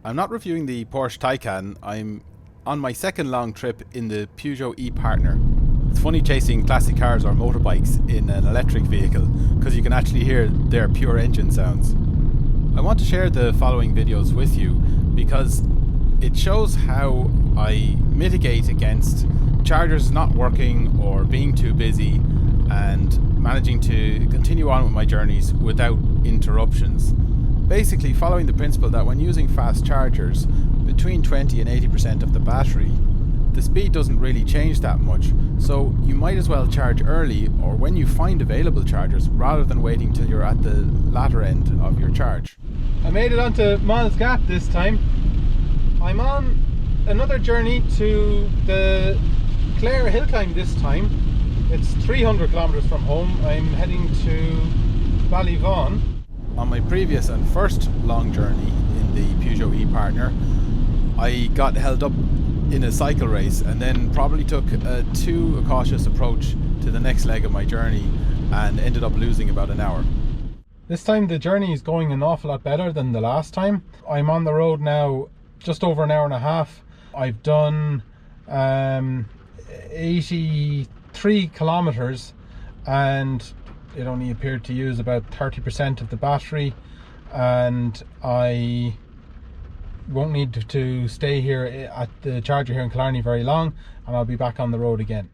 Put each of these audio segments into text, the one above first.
I'm not reviewing the Porsche Taycan, I'm on my second long trip in the Peugeot E Partner. It's funny chasing classic cars or motorbikes in an electric vehicle because you can actually hear their pure engine sounds. I want to share the following videos with you because it shows how I mitigate against chargers not working or being too busy and managing to continue on with my journeys without interruptions. Basically following the principle that when using fast chargers, between 20 and 80% of the battery, the speed doesn't really change that much, so you might as well charge early or when you find available chargers rather than waiting till you're at the latter end of your charge. I made it onto Miles Gap this time. I'm on another journey to the Clare Hillclimb this time. It's 300 kilometers from home. I'm heading to Ballyvaughan. On my previous and first long journey in the Peugeot E Partner, I got held up in a cycle race and then probably took a too cautious approach to the next leg of my journey and ended up losing about an hour. This time the journey is going an awful lot better than the last time. I'm on the road now just over an hour and a half. I've done 83 kilometers and it only appeared to use about 30% of the battery, and I won't need to stay here at the charger here in Killarney very long, and I'll be back on the road again.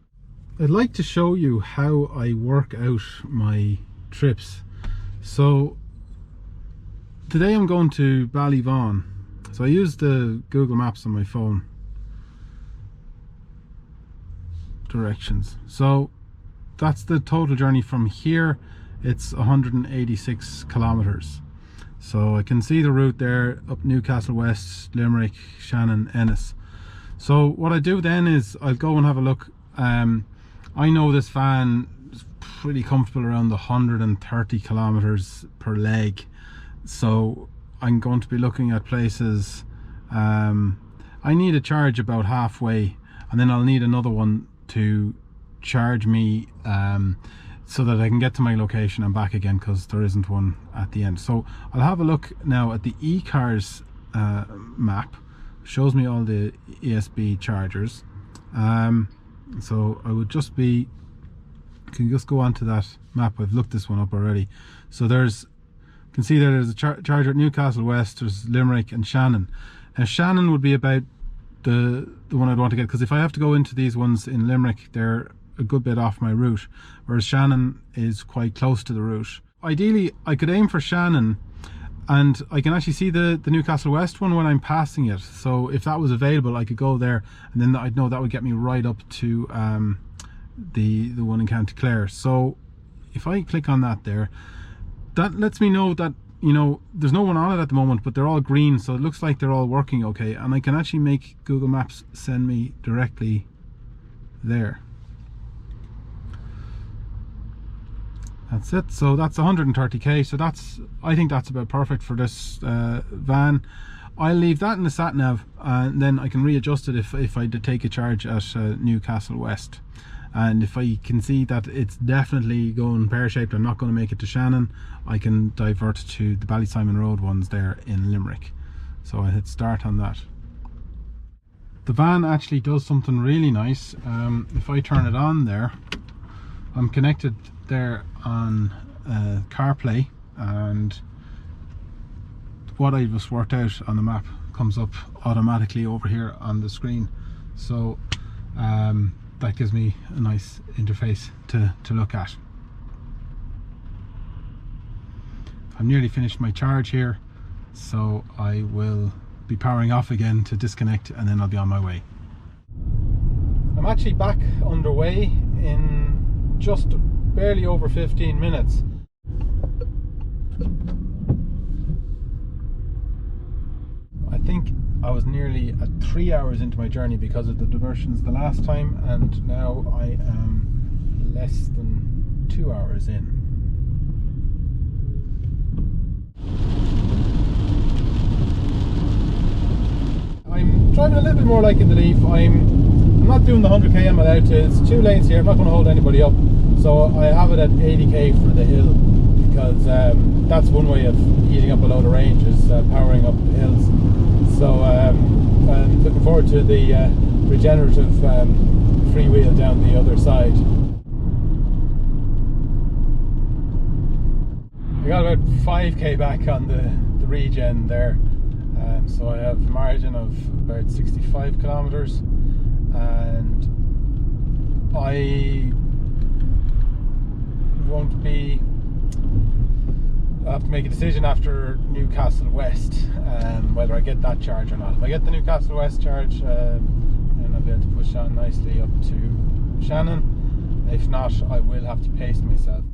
I'd like to show you how I work out my trips. So today I'm going to Ballyvaughan, so I use the Google Maps on my phone directions. So that's the total journey from here. It's 186 kilometers. So I can see the route there up Newcastle West, Limerick, Shannon, Ennis. So what I do then is I'll go and have a look. I know this van is pretty comfortable around the 130 kilometers per leg. So I'm going to be looking at places. I need a charge about halfway, and then I'll need another one to charge me so that I can get to my location and back again, because there isn't one at the end. So I'll have a look now at the eCars map. Shows me all the ESB chargers. So I would just be, can just go onto that map. I've looked this one up already. So there's, you can see there's a charger at Newcastle West, there's Limerick and Shannon. Now Shannon would be about the one I'd want to get, because if I have to go into these ones in Limerick, they're a good bit off my route, whereas Shannon is quite close to the route. Ideally I could aim for Shannon, and I can actually see the Newcastle West one when I'm passing it, so if that was available I could go there, and then I'd know that would get me right up to the one in County Clare. So if I click on that there, that lets me know that, you know, there's no one on it at the moment, but they're all green, so it looks like they're all working okay, and I can actually make Google Maps send me directly there. That's it. So that's 130k, so that's, I think that's about perfect for this van. I'll leave that in the sat nav, and then I can readjust it if I did take a charge at Newcastle West. And if I can see that it's definitely going pear-shaped, I'm not going to make it to Shannon, I can divert to the Ballysimon Road ones there in Limerick. So I hit start on that. The van actually does something really nice. If I turn it on there, I'm connected there on CarPlay, and what I just worked out on the map comes up automatically over here on the screen. So that gives me a nice interface to look at. I'm nearly finished my charge here, so I will be powering off again to disconnect, and then I'll be on my way. I'm actually back underway in just barely over 15 minutes. I think I was nearly at 3 hours into my journey because of the diversions the last time, and now I am less than 2 hours in. I'm driving a little bit more like in the Leaf. I'm not doing the 100k I'm allowed to. It's 2 lanes here, I'm not going to hold anybody up. So I have it at 80k for the hill, because that's one way of eating up a load of range, is powering up the hills. So I'm looking forward to the regenerative freewheel down the other side. I got about 5k back on the regen there, so I have a margin of about 65 kilometers, and I have to make a decision after Newcastle West whether I get that charge or not. If I get the Newcastle West charge, then I'll be able to push on nicely up to Shannon. If not, I will have to pace myself.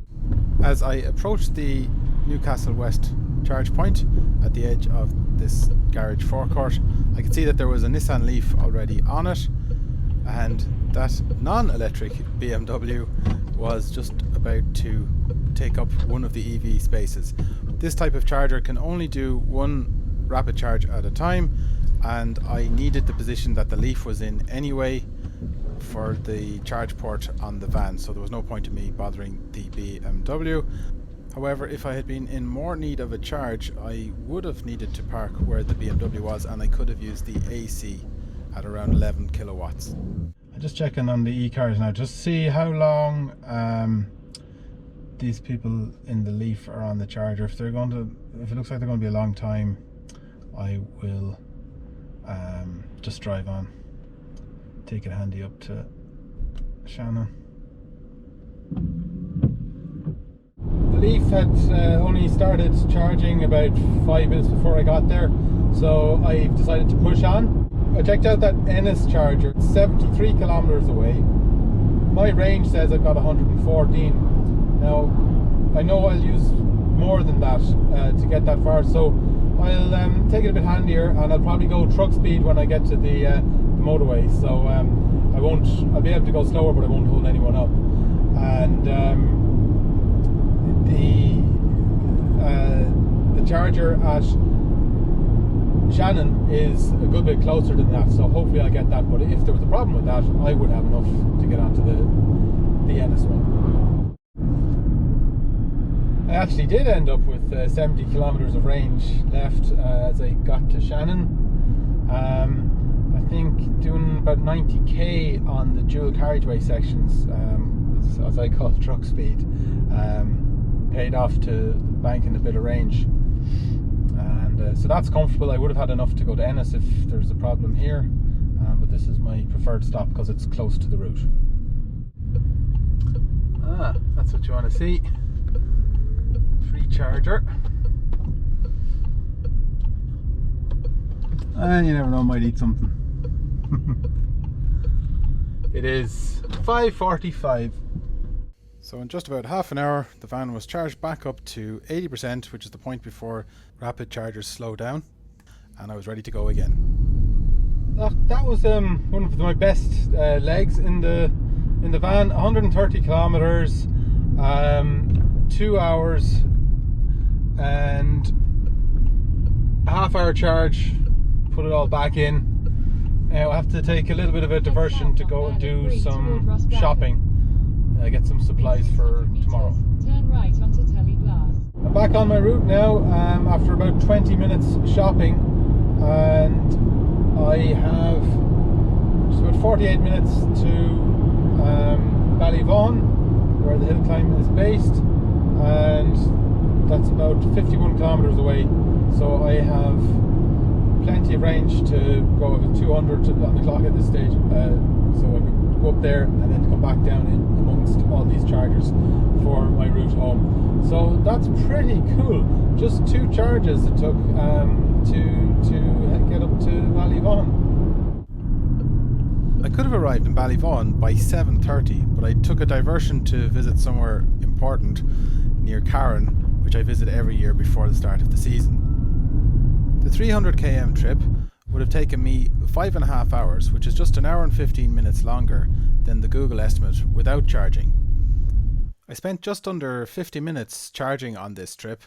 As I approached the Newcastle West charge point at the edge of this garage forecourt, I could see that there was a Nissan Leaf already on it, and that non-electric BMW was just about to take up one of the EV spaces. This type of charger can only do one rapid charge at a time, and I needed the position that the Leaf was in anyway for the charge port on the van, so there was no point in me bothering the BMW. However, if I had been in more need of a charge, I would have needed to park where the BMW was, and I could have used the AC at around 11 kilowatts. I'm just checking on the e-cars now, just to see how long these people in the Leaf are on the charger. If it looks like they're going to be a long time, I will just drive on, take it handy up to Shannon. The Leaf had only started charging about 5 minutes before I got there, so I decided to push on. I checked out that Ennis charger, it's 73 kilometers away. My range says I've got 114. Now, I know I'll use more than that to get that far, so I'll take it a bit handier, and I'll probably go truck speed when I get to the motorway. So I'll be able to go slower, but I won't hold anyone up. And the charger at Shannon is a good bit closer than that, so hopefully I'll get that. But if there was a problem with that, I would have enough to get onto the Ennis one. I actually did end up with 70 kilometers of range left as I got to Shannon. I think doing about 90k on the dual carriageway sections, as I call truck speed, paid off to banking a bit of range, and so that's comfortable. I would have had enough to go to Ennis if there's a problem here, but this is my preferred stop because it's close to the route. That's what you want to see. Free charger. And you never know, might eat something. It is 5:45. So in just about half an hour, the van was charged back up to 80%, which is the point before rapid chargers slow down, and I was ready to go again. That was one of my best legs in the van. 130 kilometers, 2 hours, and a half-hour charge. Put it all back in. I'll have to take a little bit of a diversion to go and do some shopping. Get some supplies for tomorrow. Turn right onto Telly Glass. I'm back on my route now after about 20 minutes shopping, and I have just about 48 minutes to Ballyvaughan, where the Hillclimb is based, and that's about 51 kilometers away, so I have plenty of range to go over 200 on the clock at this stage, so I can go up there and then come back down in amongst all these chargers for my route home. So that's pretty cool. Just 2 charges it took to get up to Ballyvaughan. I could have arrived in Ballyvaughan by 7:30, but I took a diversion to visit somewhere important near Clare, which I visit every year before the start of the season. The 300 km trip would have taken me 5.5 hours, which is just an hour and 15 minutes longer than the Google estimate without charging. I spent just under 50 minutes charging on this trip,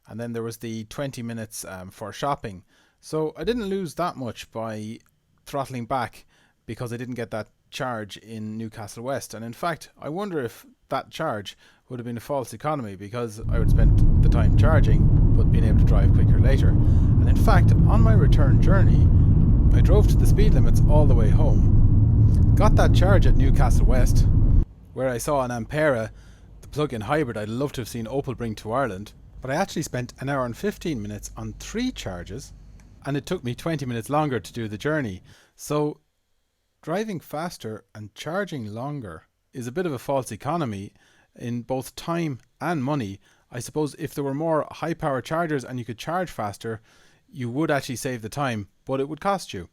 and then there was the 20 minutes for shopping. So I didn't lose that much by throttling back because I didn't get that charge in Newcastle West. And in fact, I wonder if that charge would have been a false economy, because I would spend the time charging but being able to drive quicker later. And in fact, on my return journey, I drove to the speed limits all the way home. Got that charge at Newcastle West, where I saw an Ampera, the plug-in hybrid I'd love to have seen Opel bring to Ireland, but I actually spent an hour and 15 minutes on 3 charges, and it took me 20 minutes longer to do the journey. So driving faster and charging longer is a bit of a false economy in both time and money. I suppose if there were more high power chargers and you could charge faster, you would actually save the time, but it would cost you.